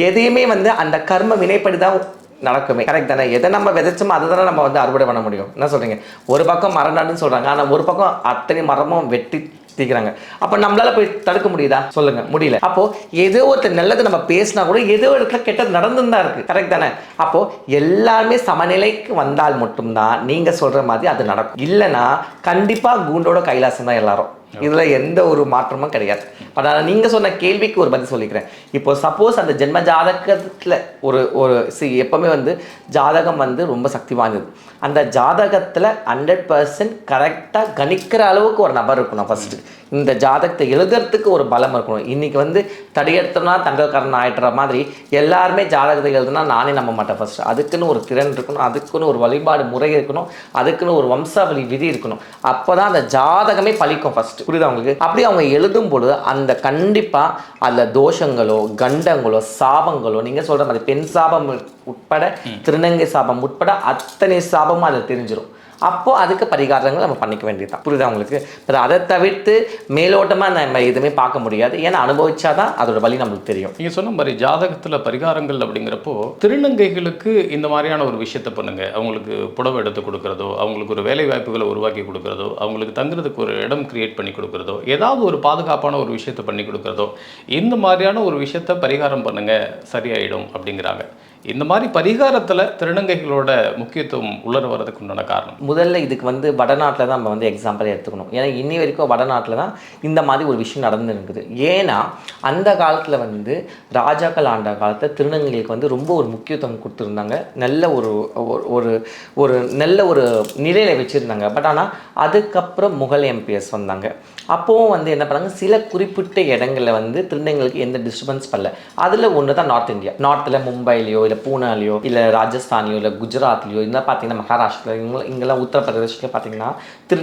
எதையுமே வந்து அந்த கர்ம வினைப்படி தான் நடக்குமே. கரெக்ட் தானே? எதை நம்ம விதைச்சோமோ அதை தானே நம்ம வந்து அறுவடை பண்ண முடியும். என்ன சொல்கிறீங்க? ஒரு பக்கம் மரம் சொல்கிறாங்க, ஆனால் ஒரு பக்கம் அத்தனை மரமும் வெட்டி தீக்கிறாங்க. அப்போ நம்மளால போய் தடுக்க முடியுதா? சொல்லுங்க, முடியல. அப்போ ஏதோ ஒரு நல்லது நம்ம பேசினா கூட ஏதோ இடத்துல கெட்டது நடந்துன்னு தான் இருக்கு. கரெக்ட் தானே? அப்போ எல்லாருமே சமநிலைக்கு வந்தால் மட்டும்தான் நீங்க சொல்ற மாதிரி அது நடக்கும். இல்லைன்னா கண்டிப்பா கூண்டோட கைலாசம் தான் எல்லாரும். இதுல எந்த ஒரு மாற்றமும் கிடையாது. பட் ஆனால் நீங்க சொன்ன கேள்விக்கு ஒரு பதில் சொல்லிக்கிறேன். இப்போ சப்போஸ் அந்த ஜென்ம ஜாதகத்துல ஒரு எப்பவுமே வந்து ஜாதகம் வந்து ரொம்ப சக்தி வாய்ந்தது. அந்த ஜாதகத்துல 100% கரெக்டாக கணிக்கிற அளவுக்கு ஒரு நபர் இருக்கணும். ஃபர்ஸ்ட் இந்த ஜாதகத்தை எழுதுறதுக்கு ஒரு பலம் இருக்கணும். இன்னைக்கு வந்து தடையெடுத்தோம்னா தங்கக்காரன் ஆயிடுற மாதிரி எல்லாருமே ஜாதகத்தை எழுதுனா நானே நம்ப மாட்டேன். ஃபர்ஸ்ட் அதுக்குன்னு ஒரு திறன் இருக்கணும், அதுக்குன்னு ஒரு வழிபாடு முறை இருக்கணும், அதுக்குன்னு ஒரு வம்சாவளி விதி இருக்கணும். அப்போதான் அந்த ஜாதகமே பலிக்கும் ஃபர்ஸ்ட். புரியுதா உங்களுக்கு? அப்படி அவங்க எழுதும் பொழுது அந்த கண்டிப்பாக அதில் தோஷங்களோ கண்டங்களோ சாபங்களோ நீங்கள் சொல்கிற மாதிரி பெண் சாபம் உட்பட திருநங்கை சாபம் உட்பட அத்தனை சாபமும் அதில் தெரிஞ்சிடும். அப்போ அதுக்கு பரிகாரங்கள் நம்ம பண்ணிக்க வேண்டியதுதான். புரியுதா உங்களுக்கு? அதை தவிர்த்து மேலோட்டமாக நம்ம எதுவுமே பார்க்க முடியாது. ஏன்னா அனுபவிச்சாதான் அதோட வழி நம்மளுக்கு தெரியும். நீங்கள் சொன்ன மாதிரி ஜாதகத்தில் பரிகாரங்கள் அப்படிங்கிறப்போ திருநங்கைகளுக்கு இந்த மாதிரியான ஒரு விஷயத்தை பண்ணுங்க. அவங்களுக்கு புடவை எடுத்து கொடுக்குறதோ, அவங்களுக்கு ஒரு வேலை வாய்ப்புகளை உருவாக்கி கொடுக்குறதோ, அவங்களுக்கு தங்குறதுக்கு ஒரு இடம் கிரியேட் பண்ணி கொடுக்குறதோ, ஏதாவது ஒரு பாதுகாப்பான ஒரு விஷயத்தை பண்ணி கொடுக்குறதோ, இந்த மாதிரியான ஒரு விஷயத்தை பரிகாரம் பண்ணுங்க, சரியாயிடும் அப்படிங்கிறாங்க. இந்த மாதிரி பரிகாரத்தில் திருநங்கைகளோட முக்கியத்துவம் உள்ளர வர்றதுக்கு உண்டான காரணம் முதல்ல இதுக்கு வந்து வடநாட்டில் தான் நம்ம வந்து எக்ஸாம்பிள் எடுத்துக்கணும். ஏன்னா இன்னி வரைக்கும் வடநாட்டில் தான் இந்த மாதிரி ஒரு விஷயம் நடந்து இருக்குது. ஏன்னா அந்த காலத்தில் வந்து ராஜாக்கள் ஆண்ட காலத்தில் திருநங்கைகளுக்கு வந்து ரொம்ப ஒரு முக்கியத்துவம் கொடுத்துருந்தாங்க. நல்ல ஒரு நல்ல ஒரு நிலையில் வச்சுருந்தாங்க. பட் ஆனால் அதுக்கப்புறம் முகல் எம்பிஎஸ் வந்தாங்க. அப்போவும் வந்து என்ன பண்ணாங்க, சில குறிப்பிட்ட இடங்களில் வந்து திருநங்கைகளுக்கு எந்த டிஸ்டர்பன்ஸ் பண்ணல. அதில் ஒன்று தான் நார்த் இந்தியா. நார்த்தில் மும்பைலையோ இல்லை பூனாலையோ இல்லை ராஜஸ்தானியோ இல்லை குஜராத்லையோ இதெல்லாம் பார்த்தீங்கன்னா மகாராஷ்டிரா இங்கெல்லாம் உத்தரப்பிரதேசில் பார்த்தீங்கன்னா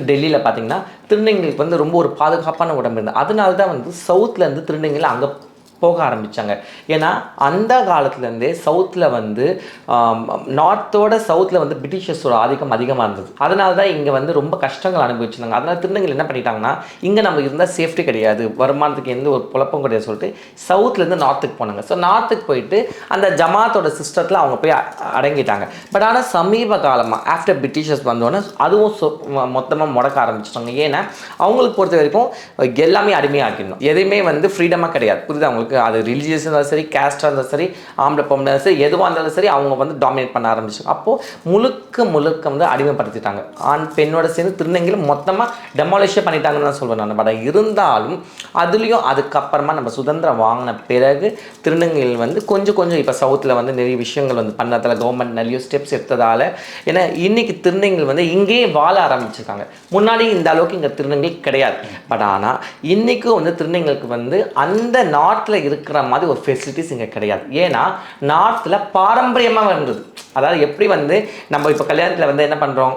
டெல்லியில் பார்த்தீங்கன்னா திருநங்கைகளுக்கு வந்து ரொம்ப ஒரு பாதுகாப்பான உடம்பு இருந்தது. அதனால தான் வந்து சவுத்துலேருந்து திருநங்கைகள் அங்கே போக ஆரம்பித்தாங்க. ஏன்னா அந்த காலத்துலேருந்தே சவுத்தில் வந்து நார்த்தோட சவுத்தில் வந்து பிரிட்டிஷர்ஸோட ஆதிக்கம் அதிகமாக இருந்தது. அதனால தான் இங்கே வந்து ரொம்ப கஷ்டங்கள் அனுபவிச்சிருந்தாங்க. அதனால் திருநங்கைகள் என்ன பண்ணிட்டாங்கன்னா, இங்கே நம்ம இருந்தால் சேஃப்டி கிடையாது, வருமானத்துக்கு எந்த ஒரு குழப்பம் கிடையாது சொல்லிட்டு சவுத்துலேருந்து நார்த்துக்கு போனாங்க. ஸோ நார்த்துக்கு போயிட்டு அந்த ஜமாத்தோட சிஸ்டத்தில் அவங்க போய் அடங்கிட்டாங்க. பட் ஆனால் சமீப காலமாக ஆஃப்டர் பிரிட்டிஷர்ஸ் வந்தோடனே அதுவும் மொத்தமாக முடக்க ஆரம்பிச்சிட்டாங்க. ஏன்னா அவங்களுக்கு பொறுத்த வரைக்கும் எல்லாமே அடிமையாக்கிடணும், எதையுமே வந்து ஃப்ரீடமாக கிடையாது. புரியுது அவங்களுக்கு? அது ரிலீஜியஸாக இருந்தாலும் சரி, கேஸ்டாக இருந்தாலும் சரி, ஆம்பளை பொம்பளை சரி, எதுவாக இருந்தாலும் சரி, அவங்க வந்து டாமினேட் பண்ண ஆரம்பிச்சாங்க. அப்போது முழுக்க வந்து அடிமைப்படுத்திட்டாங்க. ஆண் பெண்ணோட சேர்ந்து திருநங்கைகள் மொத்தமாக டெமாலிஷே பண்ணிட்டாங்கன்னு தான் சொல்வேன் நான். பட் இருந்தாலும் அதுலேயும் அதுக்கப்புறமா நம்ம சுதந்திரம் வாங்கின பிறகு திருநங்கைகள் வந்து கொஞ்சம் இப்போ சவுத்தில் வந்து நிறைய விஷயங்கள் வந்து பண்ணதில் கவர்மெண்ட் நிறைய ஸ்டெப்ஸ் எடுத்ததால் ஏன்னா இன்றைக்கி திருநங்கைகள் வந்து இங்கேயே வாழ ஆரம்பிச்சிருக்காங்க. முன்னாடி இந்த அளவுக்கு இங்கே திருநங்கை கிடையாது. பட் ஆனால் இன்றைக்கும் வந்து திருநங்கைகளுக்கு வந்து அந்த நாட்டில் இருக்கிற மாதிரி ஒரு ஃபெசிலிட்டிஸ் இங்கே கிடையாது. ஏன்னா நார்த்தில் பாரம்பரியமாக இருந்தது. அதாவது எப்படி வந்து நம்ம இப்போ கல்யாணத்தில் வந்து என்ன பண்ணுறோம்,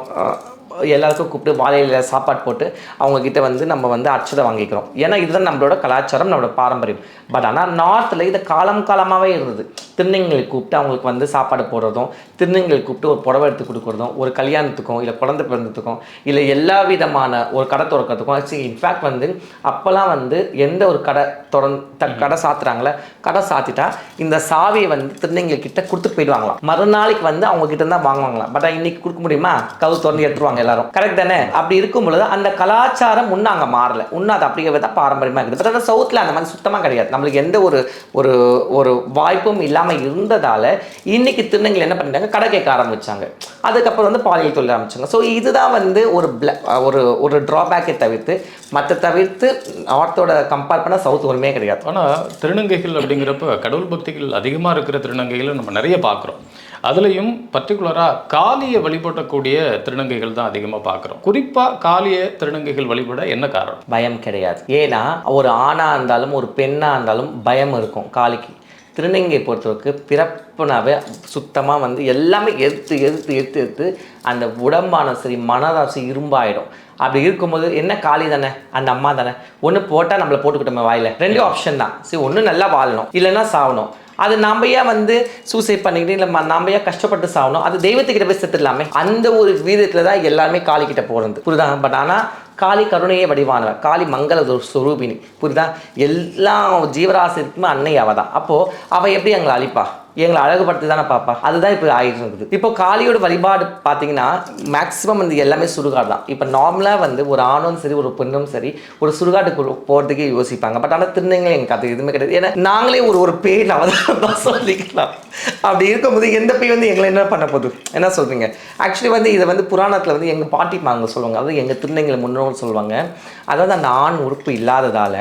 எல்லாருக்கும் கூப்பிட்டு வாழையில் சாப்பாடு போட்டு அவங்கக்கிட்ட வந்து நம்ம வந்து அச்சதை வாங்கிக்கிறோம். ஏன்னா இதுதான் நம்மளோட கலாச்சாரம், நம்மளோட பாரம்பரியம். பட் ஆனால் நார்த்தில் இது காலமாகவே இருந்தது. திருநங்கைகளை கூப்பிட்டு அவங்களுக்கு வந்து சாப்பாடு போடுறதும், திருநங்கைகளை கூப்பிட்டு ஒரு புடவை எடுத்து கொடுக்குறதும், ஒரு கல்யாணத்துக்கும் இல்லை குழந்தை பிறந்ததுக்கும் இல்லை எல்லா விதமான ஒரு கடை திறக்கிறதுக்கும். இன்ஃபேக்ட் வந்து அப்போல்லாம் வந்து எந்த ஒரு கடை சாத்துறாங்களே, கடை சாத்திட்டா இந்த சாவியை வந்து திருநங்கைகிட்ட கொடுத்துட்டு போயிடுவாங்களாம். மறுநாளைக்கு வந்து அவங்க கிட்ட தான் வாங்குவாங்களாம். பட் இன்னைக்கு கொடுக்க முடியுமா? கவு திறந்து எடுத்துருவாங்க எல்லாரும். கரெக்ட் தானே? அப்படி இருக்கும் பொழுது அந்த கலாச்சாரம் இன்னும் அங்கே மாறல, இன்னும் அது அப்படியே தான் பாரம்பரியமாக இருக்குது. பட் ஆனால் சவுத்தில் அந்த மாதிரி சுத்தமாக கிடையாது. நம்மளுக்கு எந்த ஒரு வாய்ப்பும் இல்லாமல் இருந்ததால் இன்னைக்கு திருநங்கைகள் என்ன பண்ணிட்டாங்க, கடை கேட்க ஆரம்பிச்சாங்க. அதுக்கப்புறம் வந்து பாலியல் தொழில் ஆரம்பிச்சாங்க. ஸோ இதுதான் வந்து ஒரு ஒரு ட்ராபேக்கை தவிர்த்து தவிர்த்து நார்த்தோட கம்பேர் பண்ணால் சவுத் ஒன்றுமே கிடையாது. ஆனால் திருநங்கைகள் அப்படிங்கிறப்ப கடவுள் பக்திகள் அதிகமாக இருக்கிற திருநங்கைகளை நம்ம நிறைய பார்க்குறோம். அதுலேயும் பர்டிகுலராக காளியை வழிபடக்கூடிய திருநங்கைகள் தான் அதிகமாக பார்க்குறோம். குறிப்பாக காளிய திருநங்கைகள் வழிபட என்ன காரணம்? பயம் கிடையாது. ஏன்னா ஒரு ஆணாக இருந்தாலும் ஒரு பெண்ணாக இருந்தாலும் பயம் இருக்கும் காளிக்கு. திருநங்கை பொறுத்தவரைக்கு பிறப்புனாவே சுத்தமாக வந்து எல்லாமே எடுத்து அந்த உடம்பான சரி மனதாசி இரும்பாயிடும். அப்படி இருக்கும்போது என்ன காளி தானே, அந்த அம்மா தானே, ஒன்று போட்டால் நம்மளை போட்டுக்கிட்டோம் வாயில். 2 ஆப்ஷன் தான். சரி, ஒன்று நல்லா வாழணும், இல்லைன்னா சாகணும். அது நாம்பையா வந்து சூசைட் பண்ணிக்கிட்டு இல்லை நாம்பையா கஷ்டப்பட்டு சாகணும். அது தெய்வத்துக்கிட்ட போய் செத்துடலாமே. அந்த ஒரு வீதத்தில் தான் எல்லாருமே காளிக்கிட்ட போகிறது, புரியுதா? பட் ஆனால் காளி கருணையே வடிவானவன், காளி மங்கள ஸ்வரூபினி, புரியுதா? எல்லா ஜீவராசிக்குமே அன்னை அவள் தான். அப்போது அவள் எப்படி எங்களை அழிப்பா? எங்களை அழகுபடுத்தி தானே பார்ப்பா. அதுதான் இப்போ ஆகிட்டு இருக்குது. இப்போ காளியோட வழிபாடு பார்த்தீங்கன்னா மேக்ஸிமம் வந்து எல்லாமே சுடுகாடு தான். இப்போ நார்மலாக வந்து ஒரு ஆணும் சரி ஒரு பெண்ணும் சரி ஒரு சுடுகாட்டுக்கு போகிறதுக்கே யோசிப்பாங்க. பட் ஆனால் திருநங்கைகள் எங்களுக்கு அது எதுவுமே கிடையாது. ஏன்னா நாங்களே ஒரு பேய் அவதான் சொல்லிக்கலாம். அப்படி இருக்கும்போது எந்த பேய் வந்து எங்களை என்ன பண்ண போகுது? என்ன சொல்கிறீங்க? ஆக்சுவலி வந்து இதை வந்து புராணத்தில் வந்து எங்கள் பாட்டிமாங்க சொல்லுவாங்க, அதாவது எங்கள் திருநங்கைகள் முன்னோர்கள் சொல்லுவாங்க. அதாவது அந்த ஆண் உறுப்பு இல்லாததால்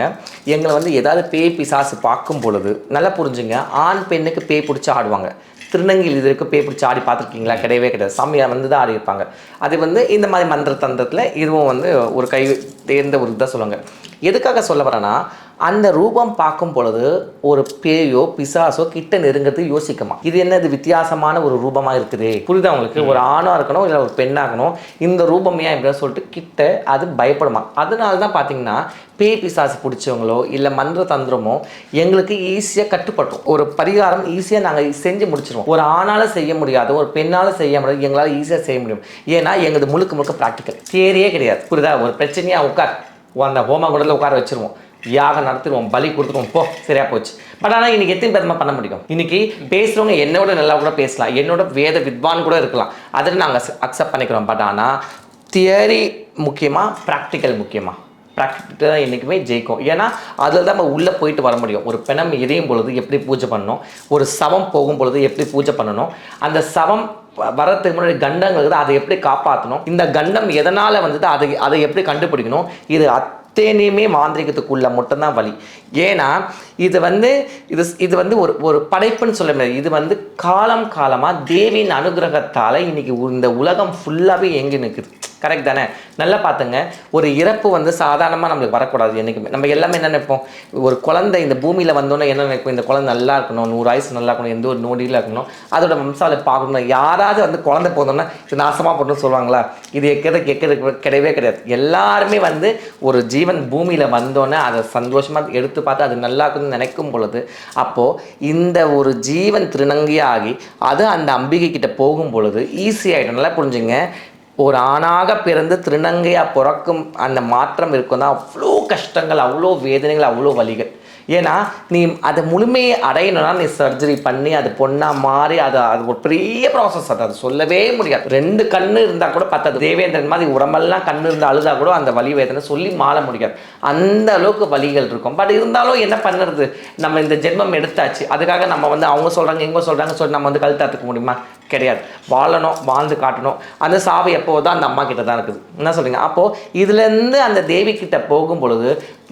எங்களை வந்து ஏதாவது பேய் பிசாசு பார்க்கும் பொழுது நல்லா புரிஞ்சுங்க, ஆண் பெண்ணுக்கு பேய் பிடிச்சி ஆடுவாங்க. திருநங்கையில் இது வரைக்கும் பேய் பிடிச்சி ஆடி பார்த்துருக்கீங்களா? கிடையவே கிடையாது. சாமியார் வந்து தான் ஆடி இருப்பாங்க. அது வந்து இந்த மாதிரி மந்திர தந்திரத்தில் இதுவும் வந்து ஒரு கை தேர்ந்த ஒரு இதாக சொல்லுவாங்க. எதுக்காக சொல்ல வரேன்னா, அந்த ரூபம் பார்க்கும் பொழுது ஒரு பேயோ பிசாசோ கிட்ட நெருங்கிறது யோசிக்குமா, இது என்னது வித்தியாசமான ஒரு ரூபமாக இருக்குது, புரியுதா உங்களுக்கு? ஒரு ஆணாக இருக்கணும் இல்லை ஒரு பெண்ணாகணும், இந்த ரூபம் ஏன் இப்படின்னு சொல்லிட்டு கிட்ட அது பயப்படுமா. அதனால தான் பார்த்தீங்கன்னா பேய் பிசாசு பிடிச்சவங்களோ இல்லை மந்திர தந்திரமோ எங்களுக்கு ஈஸியாக கட்டுப்பட்டோம். ஒரு பரிகாரம் ஈஸியாக நாங்கள் செஞ்சு முடிச்சிடுவோம். ஒரு ஆணால் செய்ய முடியாது, ஒரு பெண்ணால் செய்ய முடியாது, எங்களால் ஈஸியாக செய்ய முடியும். ஏன்னா எங்களுக்கு முழுக்க ப்ராக்டிக்கல், தியரியே கிடையாது, புரியுதா? ஒரு பிரச்சனையாக உட்கார் அந்த ஹோம குடத்தில் உட்கார வச்சுருவோம், யாகம் நடத்திடுவோம், பலி கொடுத்துருவோம், போ, சரியா போச்சு. பட் ஆனால் இன்றைக்கி எத்தனை பேருமா பண்ண முடியும்? இன்றைக்கி பேசுகிறவங்க என்னோட நல்லா கூட பேசலாம், என்னோட வேத வித்வான் கூட இருக்கலாம், அதில் நாங்கள் அக்செப்ட் பண்ணிக்கிறோம். பட் ஆனால் தியரி முக்கியமாக ப்ராக்டிக்கல் முக்கியமாக? ப்ராக்டிக்கல் தான் என்றைக்குமே ஜெயிக்கும். ஏன்னா அதில் தான் நம்ம உள்ளே போயிட்டு வர முடியும். ஒரு பிணம் எரியும் பொழுது எப்படி பூஜை பண்ணணும், ஒரு சவம் போகும் பொழுது எப்படி பூஜை பண்ணணும், அந்த சவம் வரத்துக்கு முன்னாடி கண்டங்கள் இருக்குது அதை எப்படி காப்பாற்றணும், இந்த கண்டம் எதனால் வந்தது அதை எப்படி கண்டுபிடிக்கணும், இது அத்தனையுமே மாந்திரிகத்துக்குள்ள மட்டும்தான் வழி. ஏன்னா இது வந்து ஒரு படைப்புன்னு சொல்ல முடியாது. இது வந்து காலமாக தேவியின் அனுகிரகத்தால் இன்னைக்கு இந்த உலகம் ஃபுல்லாகவே எங்கே நிற்குது. கரெக்ட் தானே? நல்லா பார்த்துங்க, ஒரு இறப்பு வந்து சாதாரணமாக நம்மளுக்கு வரக்கூடாது என்றைக்குமே. நம்ம எல்லாமே என்ன நினைப்போம், ஒரு குழந்தை இந்த பூமியில் வந்தோன்னே என்ன நினைப்போம், இந்த குழந்தை நல்லா இருக்கணும், 100 ஆயுசு நல்லா இருக்கணும், எந்த ஒரு நோடியில் இருக்கணும், அதோட வம்சாவளி பார்க்கணும். யாராவது வந்து குழந்தை போதோன்னா இது நாசமாக போடணும்னு சொல்லுவாங்களா? இது எக்கிறது கிடையவே கிடையாது. எல்லாருமே வந்து ஒரு ஜீவன் பூமியில் வந்தோன்னே அதை சந்தோஷமாக எடுத்து பார்த்து அது நல்லா இருக்குன்னு நினைக்கும் பொழுது, அப்போது இந்த ஒரு ஜீவன் திருநங்கையாகி அது அந்த அம்பிகை கிட்ட போகும் பொழுது ஈஸியாகிடும். நல்லா புரிஞ்சுங்க, ஒரு ஆணாக பிறந்து திருநங்கையாக பிறக்கும் அந்த மாற்றம் இருக்கும் தான் அவ்வளோ கஷ்டங்கள், அவ்வளோ வேதனைகள், அவ்வளோ வலிகள். ஏன்னா நீ அதை முழுமையை அடையணும்னா நீ சர்ஜரி பண்ணி அது பொண்ணாக மாறி அது ஒரு பெரிய ப்ராசஸ். அது சொல்லவே முடியாது. 2 கண்ணு இருந்தால் கூட பத்தாது. தேவேந்திரன் மாதிரி உடம்பெல்லாம் கண்ணு இருந்தால் அழுதா கூட அந்த வலி வேதனை சொல்லி மாற முடியாது. அந்த அளவுக்கு வலிகள் இருக்கும். பட் இருந்தாலும் என்ன பண்ணுறது, நம்ம இந்த ஜென்மம் எடுத்தாச்சு, அதுக்காக நம்ம வந்து அவங்க சொல்கிறாங்க இவங்க சொல்கிறாங்க சொல்லி நம்ம வந்து கழுத்தாத்துக்க முடியுமா? கிடையாது. வாழணும், வாழ்ந்து காட்டணும். அந்த சாவை எப்போ தான் அந்த அம்மா கிட்ட தான் இருக்குது. என்ன சொல்கிறீங்க? அப்போது இதுலேருந்து அந்த தேவி கிட்ட போகும் பொழுது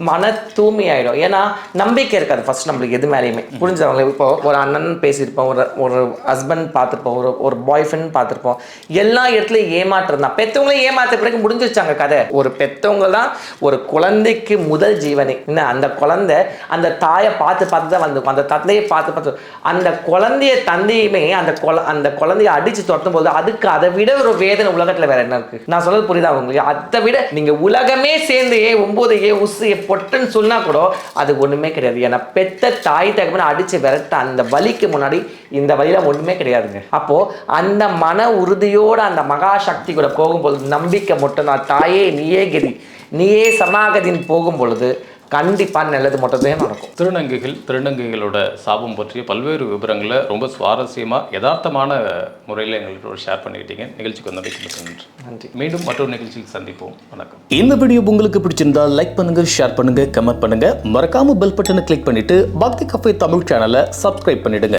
மன தூய்மையாயிடும். ஏன்னா நம்பிக்கை இருக்காது ஃபர்ஸ்ட் நம்மளுக்கு எது மேலேயுமே. புரிஞ்சவங்க இப்போ ஒரு அண்ணன் பேசியிருப்போம், ஒரு ஹஸ்பண்ட் பார்த்துருப்போம், ஒரு பாய் ஃப்ரெண்ட் பார்த்துருப்போம், எல்லா இடத்துலையும் ஏமாற்றம் தான். பெற்றவங்களே ஏமாற்ற பிறகு முடிஞ்சு வச்சாங்க கதை. ஒரு பெற்றவங்க தான் ஒரு குழந்தைக்கு முதல் ஜீவனே. என்ன அந்த குழந்தை அந்த தாயை பார்த்து தான் வந்து அந்த தந்தையை பார்த்து அந்த குழந்தைய தந்தையுமே அந்த குழந்தைய அடித்து துரத்தும் போது அதுக்கு அதை விட ஒரு வேதனை உலகத்தில் வேற என்ன இருக்கு? நான் சொல்றது புரியுதா உங்களுக்கு? அதை விட நீங்க உலகமே சேர்ந்து 9 உசு பொட்டுன்னு சொன்னா கூட அது ஒண்ணுமே கிடையாது. ஏன்னா பெத்த தாய் தகவனை அடிச்சு விரட்ட அந்த வலிக்கு முன்னாடி இந்த வழியில ஒண்ணுமே கிடையாதுங்க. அப்போ அந்த மன உறுதியோட அந்த மகா சக்தி கூட போகும்போது நம்பிக்கை மட்டும் தான். தாயே நீயே கதி, நீயே சரணாகதின்னு போகும் பொழுது கண்டிப்பாக நல்லது மட்டும்தான் நடக்கும். திருநங்கைகளோட சாபம் பற்றிய பல்வேறு விவரங்களை ரொம்ப சுவாரஸ்யமாக யதார்த்தமான முறையில் எங்களோட ஷேர் பண்ணிக்கிட்டீங்க. நிகழ்ச்சிக்கு வந்தமைக்கு நன்றி. மீண்டும் மற்றொரு நிகழ்ச்சிக்கு சந்திப்போம். வணக்கம். இந்த வீடியோ உங்களுக்கு பிடிச்சிருந்தா லைக் பண்ணுங்க, ஷேர் பண்ணுங்க, கமெண்ட் பண்ணுங்க. மறக்காம பெல் பட்டனை கிளிக் பண்ணிட்டு பக்தி கஃபே தமிழ் சேனலை சப்ஸ்கிரைப் பண்ணிடுங்க.